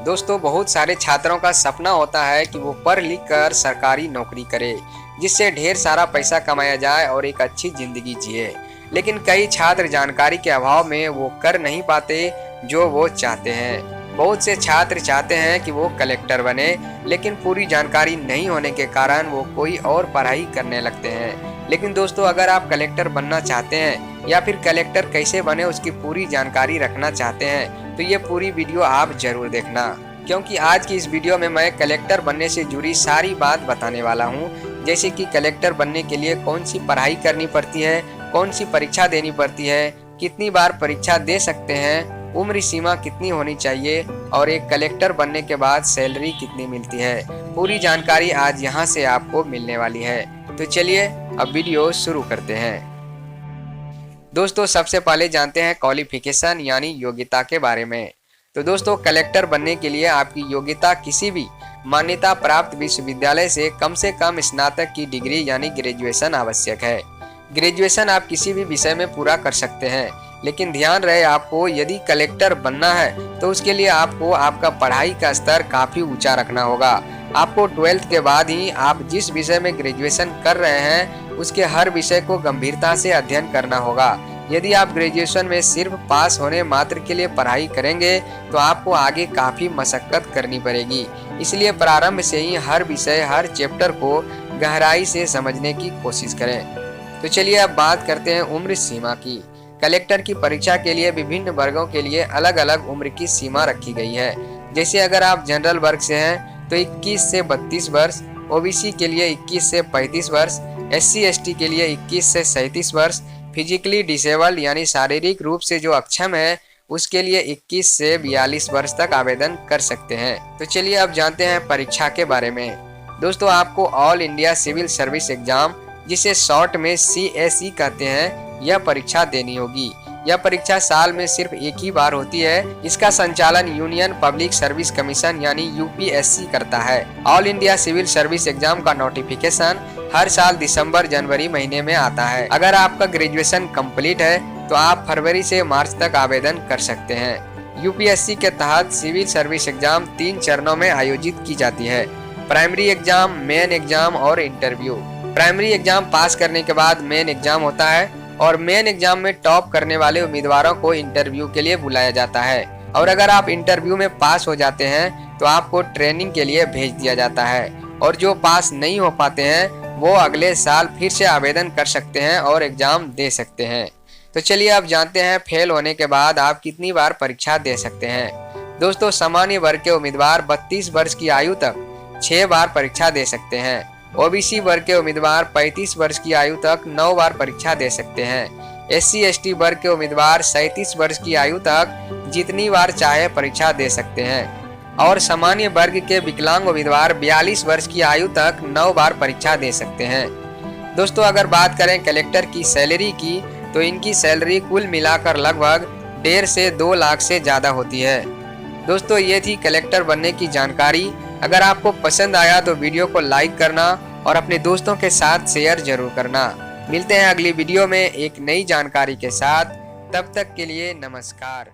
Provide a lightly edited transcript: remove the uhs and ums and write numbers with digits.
दोस्तों, बहुत सारे छात्रों का सपना होता है कि वो पढ़ लिख कर सरकारी नौकरी करे, जिससे ढेर सारा पैसा कमाया जाए और एक अच्छी जिंदगी जिए। लेकिन कई छात्र जानकारी के अभाव में वो कर नहीं पाते जो वो चाहते हैं। बहुत से छात्र चाहते हैं कि वो कलेक्टर बने, लेकिन पूरी जानकारी नहीं होने के कारण वो कोई और पढ़ाई करने लगते हैं। लेकिन दोस्तों, अगर आप कलेक्टर बनना चाहते हैं या फिर कलेक्टर कैसे बने उसकी पूरी जानकारी रखना चाहते हैं, तो ये पूरी वीडियो आप जरूर देखना, क्योंकि आज की इस वीडियो में मैं कलेक्टर बनने से जुड़ी सारी बात बताने वाला हूँ। जैसे कि कलेक्टर बनने के लिए कौन सी पढ़ाई करनी पड़ती है, कौन सी परीक्षा देनी पड़ती है, कितनी बार परीक्षा दे सकते हैं, उम्र सीमा कितनी होनी चाहिए और एक कलेक्टर बनने के बाद सैलरी कितनी मिलती है। पूरी जानकारी आज यहाँ से आपको मिलने वाली है। तो चलिए अब वीडियो शुरू करते हैं। दोस्तों, सबसे पहले जानते हैं क्वालिफिकेशन यानी योग्यता के बारे में। तो दोस्तों, कलेक्टर बनने के लिए आपकी योग्यता किसी भी मान्यता प्राप्त विश्वविद्यालय से कम स्नातक की डिग्री यानी ग्रेजुएशन आवश्यक है। ग्रेजुएशन आप किसी भी विषय में पूरा कर सकते हैं, लेकिन ध्यान रहे आपको यदि कलेक्टर बनना है तो उसके लिए आपको आपका पढ़ाई का स्तर काफ़ी ऊंचा रखना होगा। आपको 12th के बाद ही आप जिस विषय में ग्रेजुएशन कर रहे हैं उसके हर विषय को गंभीरता से अध्ययन करना होगा। यदि आप ग्रेजुएशन में सिर्फ पास होने मात्र के लिए पढ़ाई करेंगे तो आपको आगे काफ़ी मशक्कत करनी पड़ेगी। इसलिए प्रारंभ से ही हर विषय, हर चैप्टर को गहराई से समझने की कोशिश करें। तो चलिए अब बात करते हैं उम्र सीमा की। कलेक्टर की परीक्षा के लिए विभिन्न वर्गों के लिए अलग अलग उम्र की सीमा रखी गई है। जैसे अगर आप जनरल वर्ग से हैं तो 21 से 32 वर्ष, ओबीसी के लिए 21 से 35 वर्ष, SC ST के लिए 21 से 37 वर्ष, फिजिकली डिसेबल्ड यानी शारीरिक रूप से जो अक्षम है उसके लिए 21 से 42 वर्ष तक आवेदन कर सकते हैं। तो चलिए अब जानते हैं परीक्षा के बारे में। दोस्तों, आपको all India civil service exam, जिसे शॉर्ट में CSE कहते हैं, यह परीक्षा देनी होगी। यह परीक्षा साल में सिर्फ एक ही बार होती है। इसका संचालन यूनियन पब्लिक सर्विस कमीशन यानी UPSC करता है। All India civil service exam का नोटिफिकेशन हर साल दिसंबर जनवरी महीने में आता है। अगर आपका ग्रेजुएशन कंप्लीट है तो आप फरवरी से मार्च तक आवेदन कर सकते हैं। UPSC के तहत सिविल सर्विस एग्जाम 3 चरणों में आयोजित की जाती है: प्राइमरी एग्जाम, मेन एग्जाम और इंटरव्यू। प्राइमरी एग्जाम पास करने के बाद मेन एग्जाम होता है और मेन एग्जाम में टॉप करने वाले उम्मीदवारों को इंटरव्यू के लिए बुलाया जाता है। और अगर आप इंटरव्यू में पास हो जाते हैं तो आपको ट्रेनिंग के लिए भेज दिया जाता है, और जो पास नहीं हो पाते हैं वो अगले साल फिर से आवेदन कर सकते हैं और एग्जाम दे सकते हैं। तो चलिए अब जानते हैं फेल होने के बाद आप कितनी बार परीक्षा दे सकते हैं। दोस्तों, सामान्य वर्ग के उम्मीदवार 32 वर्ष की आयु तक 6 बार परीक्षा दे सकते हैं। ओबीसी वर्ग के उम्मीदवार 35 वर्ष की आयु तक 9 बार परीक्षा दे सकते हैं। SC ST वर्ग के उम्मीदवार 37 वर्ष की आयु तक जितनी बार चाहे परीक्षा दे सकते हैं। और सामान्य वर्ग के विकलांग उम्मीदवार 42 वर्ष की आयु तक 9 बार परीक्षा दे सकते हैं। दोस्तों, अगर बात करें कलेक्टर की सैलरी की, तो इनकी सैलरी कुल मिलाकर लगभग 1.5 से 2 लाख से ज़्यादा होती है। दोस्तों, ये थी कलेक्टर बनने की जानकारी। अगर आपको पसंद आया तो वीडियो को लाइक करना और अपने दोस्तों के साथ शेयर जरूर करना। मिलते हैं अगली वीडियो में एक नई जानकारी के साथ। तब तक के लिए नमस्कार।